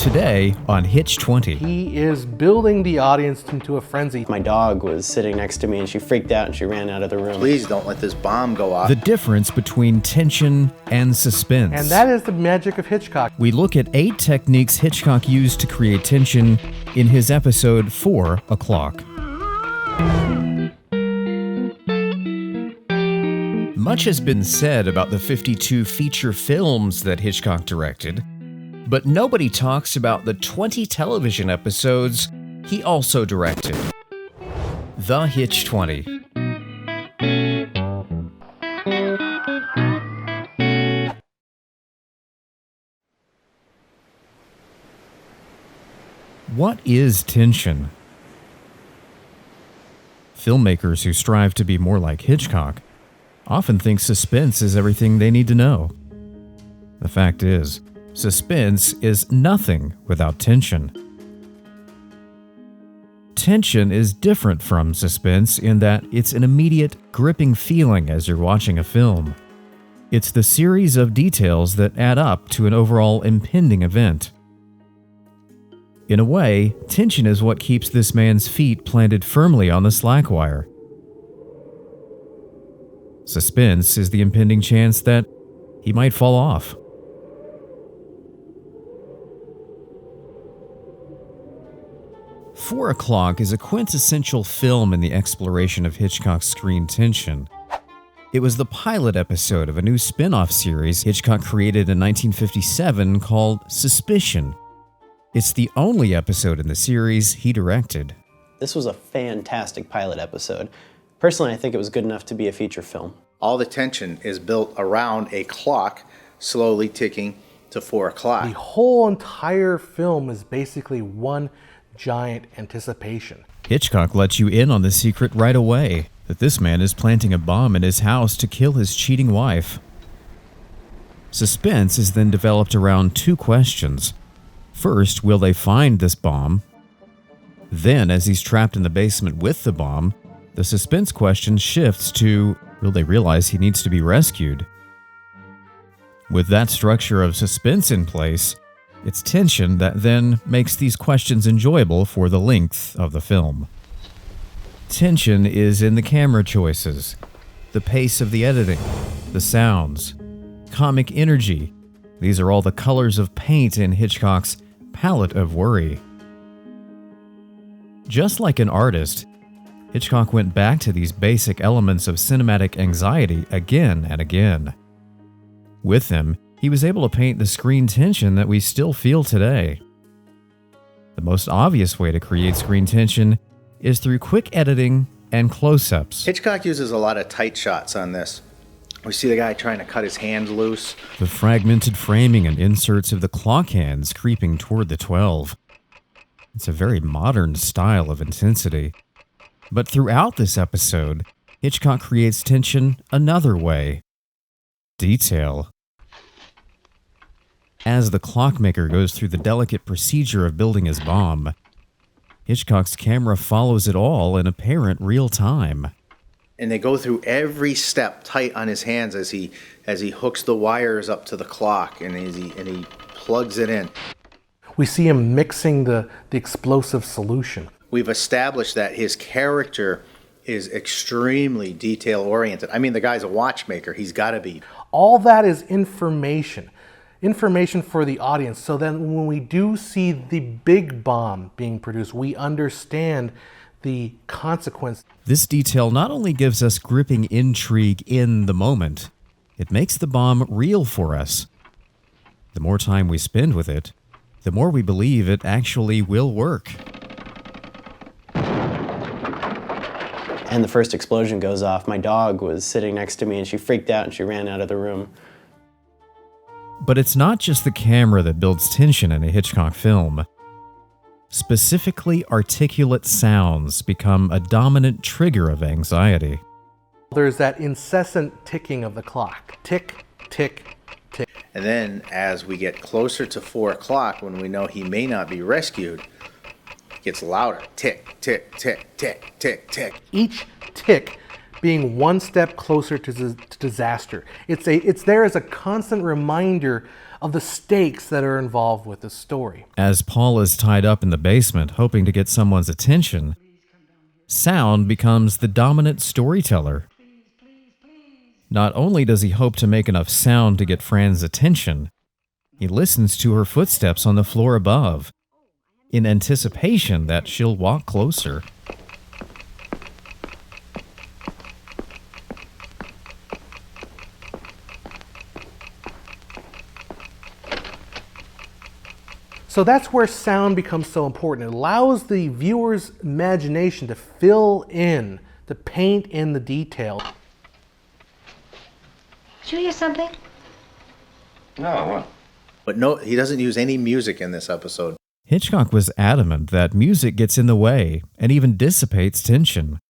Today on Hitch20. He is building the audience into a frenzy. My dog was sitting next to me and she freaked out and she ran out of the room. Please don't let this bomb go off. The difference between tension and suspense. And that is the magic of Hitchcock. We look at 8 techniques Hitchcock used to create tension in his episode 4 O'Clock. Much has been said about the 52 feature films that Hitchcock directed, but nobody talks about the 20 television episodes he also directed. The Hitch20. What is tension? Filmmakers who strive to be more like Hitchcock often think suspense is everything they need to know. The fact is, suspense is nothing without tension. Tension is different from suspense in that it's an immediate, gripping feeling as you're watching a film. It's the series of details that add up to an overall impending event. In a way, tension is what keeps this man's feet planted firmly on the slack wire. Suspense is the impending chance that he might fall off. "4 O'Clock" is a quintessential film in the exploration of Hitchcock's screen tension. It was the pilot episode of a new spin-off series Hitchcock created in 1957 called Suspicion. It's the only episode in the series he directed. This was a fantastic pilot episode. Personally, I think it was good enough to be a feature film. All the tension is built around a clock slowly ticking to 4 o'clock. The whole entire film is basically one giant anticipation. Hitchcock lets you in on the secret right away, that this man is planting a bomb in his house to kill his cheating wife. Suspense is then developed around 2 questions. First, will they find this bomb? Then, as he's trapped in the basement with the bomb, the suspense question shifts to, will they realize he needs to be rescued? With that structure of suspense in place, it's tension that then makes these questions enjoyable for the length of the film. Tension is in the camera choices, the pace of the editing, the sounds, comic energy. These are all the colors of paint in Hitchcock's palette of worry. Just like an artist, Hitchcock went back to these basic elements of cinematic anxiety again and again. With them, he was able to paint the screen tension that we still feel today. The most obvious way to create screen tension is through quick editing and close-ups. Hitchcock uses a lot of tight shots on this. We see the guy trying to cut his hand loose. The fragmented framing and inserts of the clock hands creeping toward the 12. It's a very modern style of intensity. But throughout this episode, Hitchcock creates tension another way. Detail. As the clockmaker goes through the delicate procedure of building his bomb, Hitchcock's camera follows it all in apparent real time. And they go through every step tight on his hands as he hooks the wires up to the clock and he plugs it in. We see him mixing the explosive solution. We've established that his character is extremely detail-oriented. I mean, the guy's a watchmaker. He's got to be. All that is information for the audience. So then when we do see the big bomb being produced, we understand the consequence. This detail not only gives us gripping intrigue in the moment, it makes the bomb real for us. The more time we spend with it, the more we believe it actually will work. And the first explosion goes off. My dog was sitting next to me and she freaked out and she ran out of the room. But it's not just the camera that builds tension in a Hitchcock film. Specifically articulate sounds become a dominant trigger of anxiety. There's that incessant ticking of the clock. Tick, tick, tick. And then as we get closer to 4 o'clock, when we know he may not be rescued, it gets louder. Tick, tick, tick, tick, tick, tick. Each tick being one step closer to disaster. It's there as a constant reminder of the stakes that are involved with the story. As Paul is tied up in the basement hoping to get someone's attention, sound becomes the dominant storyteller. Not only does he hope to make enough sound to get Fran's attention, he listens to her footsteps on the floor above, in anticipation that she'll walk closer. So that's where sound becomes so important. It allows the viewer's imagination to fill in, to paint in the detail. Did you hear something? No, what? But no, he doesn't use any music in this episode. Hitchcock was adamant that music gets in the way and even dissipates tension.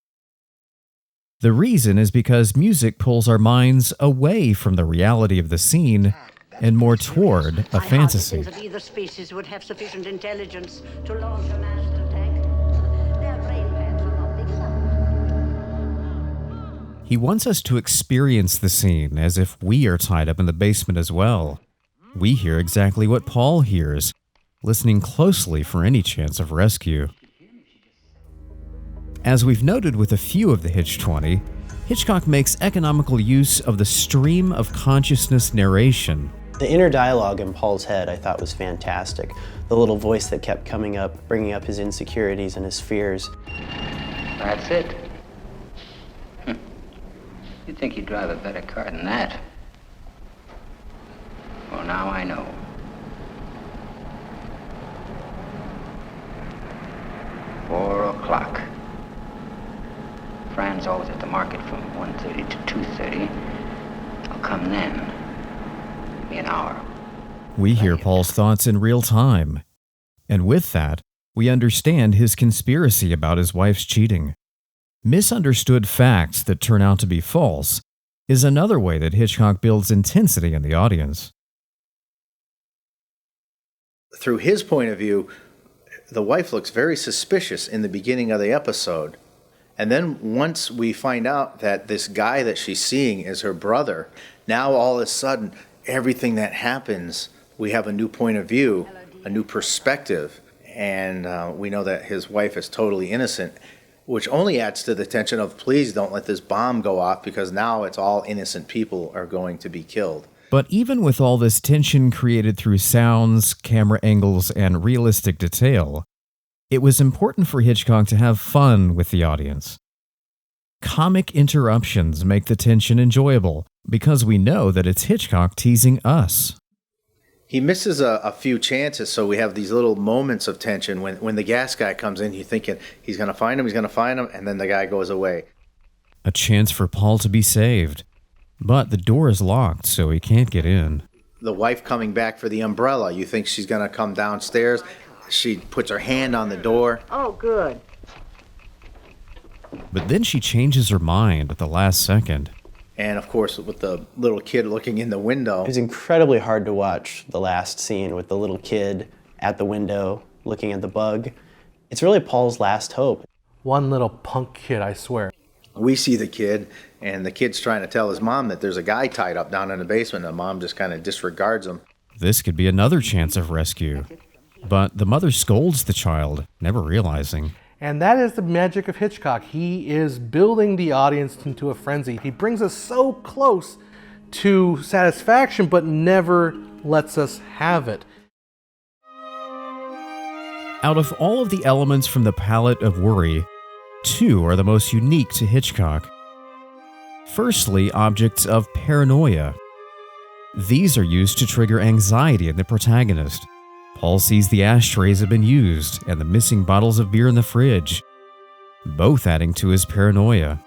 The reason is because music pulls our minds away from the reality of the scene and more toward a fantasy. I hardly think that either species would have sufficient intelligence to launch a masked attack. Their brain pads are not big enough. He wants us to experience the scene as if we are tied up in the basement as well. We hear exactly what Paul hears, listening closely for any chance of rescue. As we've noted with a few of the Hitch20, Hitchcock makes economical use of the stream of consciousness narration. The inner dialogue in Paul's head I thought was fantastic. The little voice that kept coming up, bringing up his insecurities and his fears. That's it. You'd think you'd drive a better car than that. Well, now I know. $4:00. Fran's always at the market from 1:30 to 2:30. I'll come then. Give me an hour. We hear Paul's thoughts in real time. And with that, we understand his conspiracy about his wife's cheating. Misunderstood facts that turn out to be false is another way that Hitchcock builds intensity in the audience. Through his point of view, the wife looks very suspicious in the beginning of the episode. And then once we find out that this guy that she's seeing is her brother, now all of a sudden, everything that happens, we have a new point of view, a new perspective. And we know that his wife is totally innocent, which only adds to the tension of, please don't let this bomb go off, because now it's all innocent people are going to be killed. But even with all this tension created through sounds, camera angles, and realistic detail, it was important for Hitchcock to have fun with the audience. Comic interruptions make the tension enjoyable, because we know that it's Hitchcock teasing us. He misses a few chances, so we have these little moments of tension. When the gas guy comes in, you're thinking, he's going to find him, and then the guy goes away. A chance for Paul to be saved. But the door is locked, so he can't get in. The wife coming back for the umbrella, you think she's going to come downstairs. She puts her hand on the door. Oh, good. But then she changes her mind at the last second. And of course, with the little kid looking in the window. It was incredibly hard to watch the last scene with the little kid at the window looking at the bug. It's really Paul's last hope. One little punk kid, I swear. We see the kid, and the kid's trying to tell his mom that there's a guy tied up down in the basement, and the mom just kind of disregards him. This could be another chance of rescue. But the mother scolds the child, never realizing. And that is the magic of Hitchcock. He is building the audience into a frenzy. He brings us so close to satisfaction, but never lets us have it. Out of all of the elements from the palette of worry, two are the most unique to Hitchcock. Firstly, objects of paranoia. These are used to trigger anxiety in the protagonist. Paul sees the ashtrays have been used and the missing bottles of beer in the fridge, both adding to his paranoia.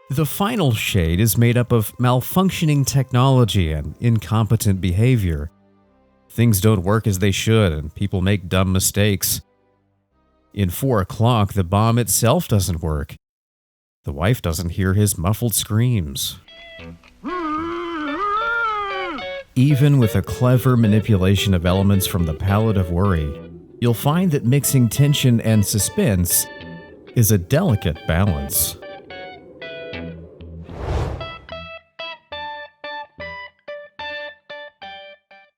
The final shade is made up of malfunctioning technology and incompetent behavior. Things don't work as they should, and people make dumb mistakes. In 4:00, the bomb itself doesn't work. The wife doesn't hear his muffled screams. Even with a clever manipulation of elements from the palette of worry, you'll find that mixing tension and suspense is a delicate balance.